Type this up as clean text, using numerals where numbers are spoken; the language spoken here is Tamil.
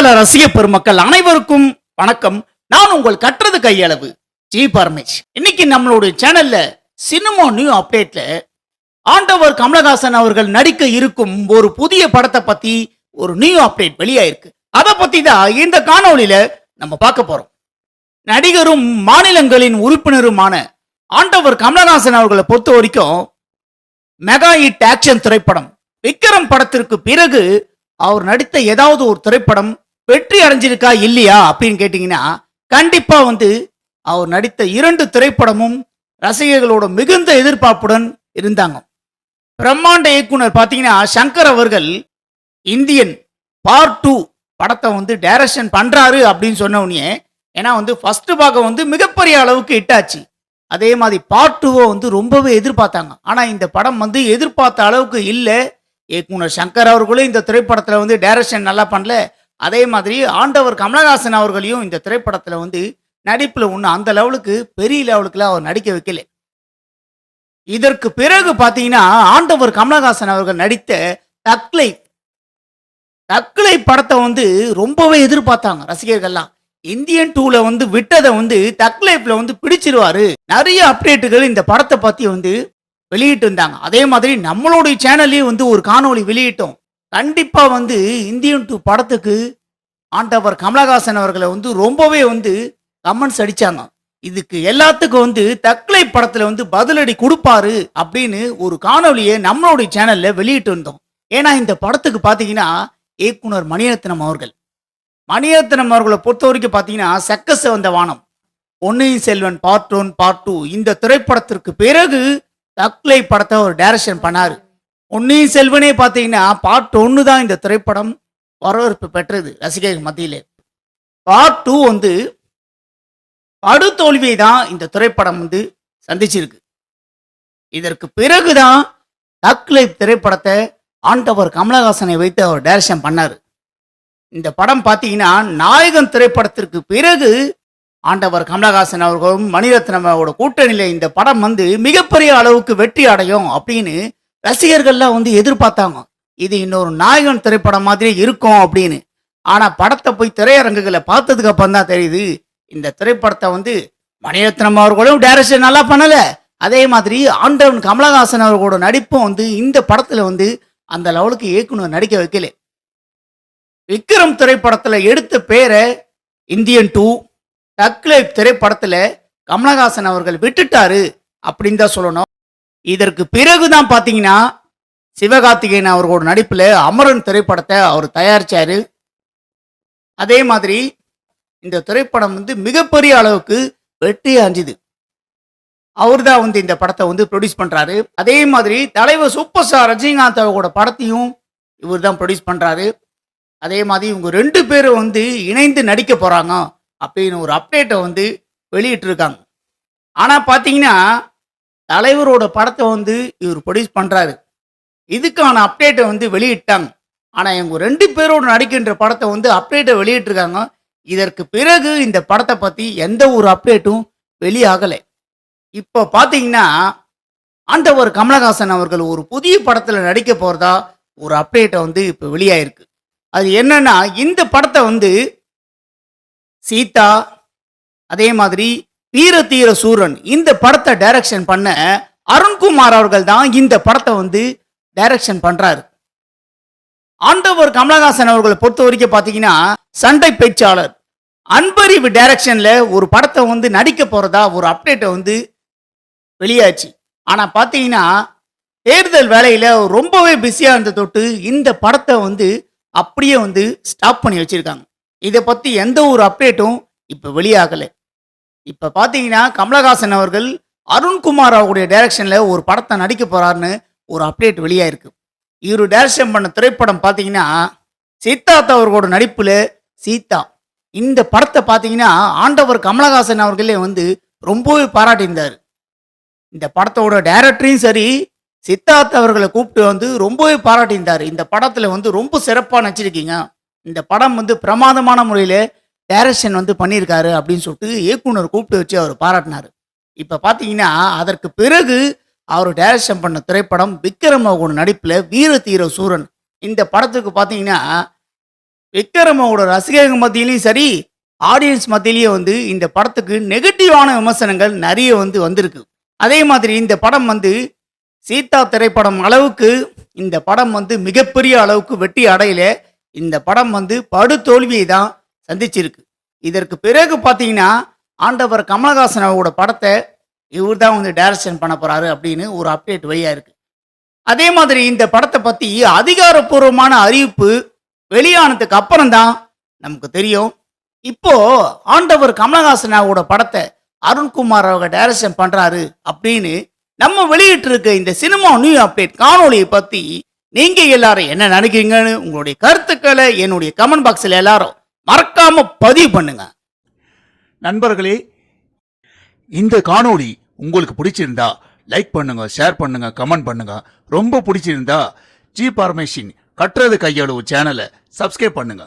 மலையாள ரசிக பெருமக்கள் அனைவருக்கும் வணக்கம். நான் உங்கள் கற்றது கையளவு ஜி பரமேஷ். இன்னைக்கு நம்மளுடைய சேனல்ல சினிமா நியூ அப்டேட்ல ஆண்டவர் கமலஹாசன் அவர்கள் நடிக்க இருக்கும் ஒரு புதிய படத்தை பத்தி ஒரு நியூ அப்டேட் வெளியாயிருக்கு. அதை பத்தி தான் இந்த காணொளியில நம்ம பார்க்க போறோம். நடிகரும் மாநிலங்களின் உறுப்பினருமான ஆண்டவர் கமலஹாசன் அவர்களை பொறுத்த வரைக்கும் மெகா ஹிட் ஆக்ஷன் திரைப்படம் விக்ரம் படத்திற்கு பிறகு அவர் நடித்த ஏதாவது ஒரு திரைப்படம் வெற்றி அடைஞ்சிருக்கா இல்லையா அப்படின்னு கேட்டீங்கன்னா, கண்டிப்பா அவர் நடித்த 2 திரைப்படமும் ரசிகர்களோட மிகுந்த எதிர்பார்ப்புடன் இருந்தாங்க. பிரம்மாண்ட இயக்குனர் பாத்தீங்கன்னா சங்கர் அவர்கள் இந்தியன் பார்ட் 2 படத்தை டைரக்ஷன் பண்றாரு அப்படின்னு சொன்ன உடனே, ஏன்னா ஃபர்ஸ்ட் பாகம் மிகப்பெரிய அளவுக்கு ஹிட் ஆச்சு. அதே மாதிரி பார்ட் 2 ரொம்பவே எதிர்பார்த்தாங்க. ஆனா இந்த படம் எதிர்பார்த்த அளவுக்கு இல்லை. இயக்குனர் சங்கர் அவர்களும் இந்த திரைப்படத்தில் டைரக்ஷன் நல்லா பண்ணல. அதே மாதிரி ஆண்டவர் கமலஹாசன் அவர்களையும் இந்த திரைப்படத்தில் நடிப்பில் ஒன்றும் அந்த லெவலுக்கு பெரிய லெவலுக்குலாம் அவர் நடிக்க வைக்கல. இதற்கு பிறகு பார்த்தீங்கன்னா ஆண்டவர் கமலஹாசன் அவர்கள் நடித்த தக்லை படத்தை ரொம்பவே எதிர்பார்த்தாங்க ரசிகர்கள்லாம். இந்தியன் 2ல விட்டதை தக்லைஃப்ல பிடிச்சிருவாரு. நிறைய அப்டேட்டுகள் இந்த படத்தை பத்தி வெளியிட்டு இருந்தாங்க. அதே மாதிரி நம்மளுடைய சேனல்லையும் ஒரு காணொளி வெளியிட்டோம். கண்டிப்பா இந்தியன் 2 படத்துக்கு ஆண்டவர் கமலஹாசன் அவர்களை ரொம்பவே கமெண்ட்ஸ் அடிச்சாங்க. இதுக்கு எல்லாத்துக்கும் தக்லை படத்துல பதிலடி கொடுப்பாரு அப்படின்னு ஒரு காணொலியை நம்மளுடைய சேனல்ல வெளியிட்டு இருந்தோம். ஏன்னா இந்த படத்துக்கு பாத்தீங்கன்னா இயக்குனர் மணிரத்னம் அவர்களை பொறுத்த வரைக்கும் பாத்தீங்கன்னா சக்கச வந்த வானம், பொன்னியின் செல்வன் பார்ட் 1 பார்ட் 2 இந்த திரைப்படத்திற்கு பிறகு தக்லை படத்தை ஒரு டைரக்ஷன் பண்ணாரு. பொன்னியின் செல்வனே பார்த்தீங்கன்னா பார்ட் 1 தான் இந்த திரைப்படம் வரவேற்பு பெற்றது ரசிகர்கள் மத்தியிலே. பார்ட் 2 படுதோல்வியை தான் இந்த திரைப்படம் சந்திச்சிருக்கு. இதற்கு பிறகுதான் தக்லை திரைப்படத்தை ஆண்டவர் கமலஹாசனை வைத்து அவர் டைரக்ஷன் பண்ணாரு. இந்த படம் பார்த்தீங்கன்னா நாயகன் திரைப்படத்திற்கு பிறகு ஆண்டவர் கமலஹாசன் அவர்களும் மணிரத்னமோட கூட்டணியில இந்த படம் மிகப்பெரிய அளவுக்கு வெற்றி அடையும் அப்படின்னு ரசிகர்கள்லாம் எதிர்பார்த்தாங்க. இது இன்னொரு நாயகன் திரைப்படம் மாதிரி இருக்கும் அப்படின்னு. ஆனா படத்தை போய் திரையரங்குகளை பார்த்ததுக்கு அப்புறம் தான் தெரியுது, இந்த திரைப்படத்தை மணிரத்னம் அவர்களும் டைரக்ஷன் நல்லா பண்ணல. அதே மாதிரி ஆண்டவன் கமலஹாசன் அவர்களோட நடிப்பும் இந்த படத்துல அந்த லெவலுக்கு இயக்குனர் நடிக்க வைக்கல. விக்ரம் திரைப்படத்துல எடுத்த பேரை இந்தியன் 2, தக்லை திரைப்படத்துல கமலஹாசன் அவர்கள் விட்டுட்டாரு அப்படின்னு தான் சொல்லணும். இதற்கு பிறகுதான் பாத்தீங்கன்னா சிவகார்த்திகேயன் அவர்களோட நடிப்புல அமரன் திரைப்படத்தை அவர் தயாரிச்சாரு. அதே மாதிரி இந்த திரைப்படம் மிகப்பெரிய அளவுக்கு வெற்றி அடைஞ்சுது. அவர் தான் இந்த படத்தை ப்ரொடியூஸ் பண்றாரு. அதே மாதிரி தலைவர் சூப்பர் ஸ்டார் ரஜினிகாந்த் அவர்களோட படத்தையும் இவர் தான் ப்ரொடியூஸ் பண்றாரு. அதே மாதிரி இவங்க 2 பேரும் இணைந்து நடிக்க போறாங்க அப்படின்னு ஒரு அப்டேட்டை வெளியிட்டு இருக்காங்க. ஆனா பாத்தீங்கன்னா தலைவரோட படத்தை இவர் ப்ரொடியூஸ் பண்றாரு. இதுக்கான அப்டேட்டை வெளியிட்டாங்க. ஆனா இவங்க 2 பேரோட நடிக்கின்ற படத்தை அப்டேட்டை வெளியிட்டிருக்காங்க. இதற்கு பிறகு இந்த படத்தை பத்தி எந்த ஒரு அப்டேட்டும் வெளியாகலை. இப்போ பாத்தீங்கன்னா ஆண்டவர் கமலஹாசன் அவர்கள் ஒரு புதிய படத்துல நடிக்க போறதா ஒரு அப்டேட்டை இப்போ வெளியாயிருக்கு. அது என்னன்னா, இந்த படத்தை சீதா, அதே மாதிரி வீர தீர சூரன் இந்த படத்தை டைரக்ஷன் பண்ண அருண்குமார் அவர்கள் தான் இந்த படத்தை டைரக்ஷன் பண்றாரு. ஆண்டவர் கமலஹாசன் அவர்களை பொறுத்த வரைக்கும் பாத்தீங்கன்னா சண்டை பேச்சாளர் அன்பறிவு டைரக்ஷன்ல ஒரு படத்தை நடிக்க போறதா ஒரு அப்டேட்டை வெளியாச்சு. ஆனா பாத்தீங்கன்னா தேர்தல் வேலையில ரொம்பவே பிஸியா இருந்த தொட்டு இந்த படத்தை அப்படியே ஸ்டாப் பண்ணி வச்சிருக்காங்க. இதை பத்தி எந்த ஒரு அப்டேட்டும் இப்ப வெளியாகலை. இப்ப பாத்தீங்கன்னா கமலஹாசன் அவர்கள் அருண்குமார் அவருடைய டைரக்ஷன்ல ஒரு படத்தை நடிக்க போறாருன்னு ஒரு அப்டேட் வெளியாயிருக்கு. இவரு டைரக்ஷன் பண்ண திரைப்படம் பாத்தீங்கன்னா சித்தார்த் அவர்களோட நடிப்புல சீதா. இந்த படத்தை பாத்தீங்கன்னா ஆண்டவர் கமலஹாசன் அவர்களே ரொம்பவே பாராட்டியிருந்தாரு. இந்த படத்தோட டைரக்டரையும் சரி சித்தார்த் அவர்களை கூப்பிட்டு ரொம்பவே பாராட்டியிருந்தாரு. இந்த படத்துல ரொம்ப சிறப்பா நடிச்சிருக்கீங்க, இந்த படம் பிரமாதமான முறையில டைரக்ஷன் பண்ணியிருக்காரு அப்படின்னு சொல்லிட்டு இயக்குனர் கூப்பிட்டு வச்சு அவர் பாராட்டினாரு. இப்ப பாத்தீங்கன்னா அதற்கு பிறகு அவர் டைரக்ஷன் பண்ண திரைப்படம் விக்ரம் அவரோட நடிப்புல வீர தீர சூரன். இந்த படத்துக்கு பாத்தீங்கன்னா விக்ரமோட ரசிகர்கள் மத்தியிலையும் சரி, ஆடியன்ஸ் மத்தியிலையும் வந்து இந்த படத்துக்கு நெகட்டிவான விமர்சனங்கள் நிறைய வந்திருக்கு. அதே மாதிரி இந்த படம் சீதா திரைப்படம் அளவுக்கு இந்த படம் மிகப்பெரிய அளவுக்கு வெற்றி அடையல. இந்த படம் படுதோல்வியை தான் சந்திச்சிருக்கு. இதற்கு பிறகு பார்த்தீங்கன்னா, ஆண்டவர் கமலஹாசன் அவரோட படத்தை இவர் தான் டைரக்ஷன் பண்ண போறாரு அப்படின்னு ஒரு அப்டேட் வெளியா இருக்கு. அதே மாதிரி இந்த படத்தை பத்தி அதிகாரப்பூர்வமான அறிவிப்பு வெளியானதுக்கு அப்புறம் தான் நமக்கு தெரியும். இப்போ ஆண்டவர் கமலஹாசன் அவரோட படத்தை அருண்குமார் அவங்க டைரக்ஷன் பண்றாரு அப்படின்னு நம்ம வெளியிட்டு இருக்க இந்த சினிமா நியூ அப்டேட் காணொலியை பத்தி நீங்க எல்லாரும் என்ன நினைக்கிறீங்கன்னு உங்களுடைய கருத்துக்களை என்னுடைய கமெண்ட் பாக்ஸ்ல எல்லாரும் மறக்காம பதிவு பண்ணுங்க. நண்பர்களே, இந்த காணொளி உங்களுக்கு பிடிச்சிருந்தா லைக் பண்ணுங்க, ஷேர் பண்ணுங்க, கமெண்ட் பண்ணுங்க. ரொம்ப பிடிச்சிருந்தா ஜி பார்மேஷன் கட்டுறது கையளவு சேனலை சப்ஸ்கிரைப் பண்ணுங்க.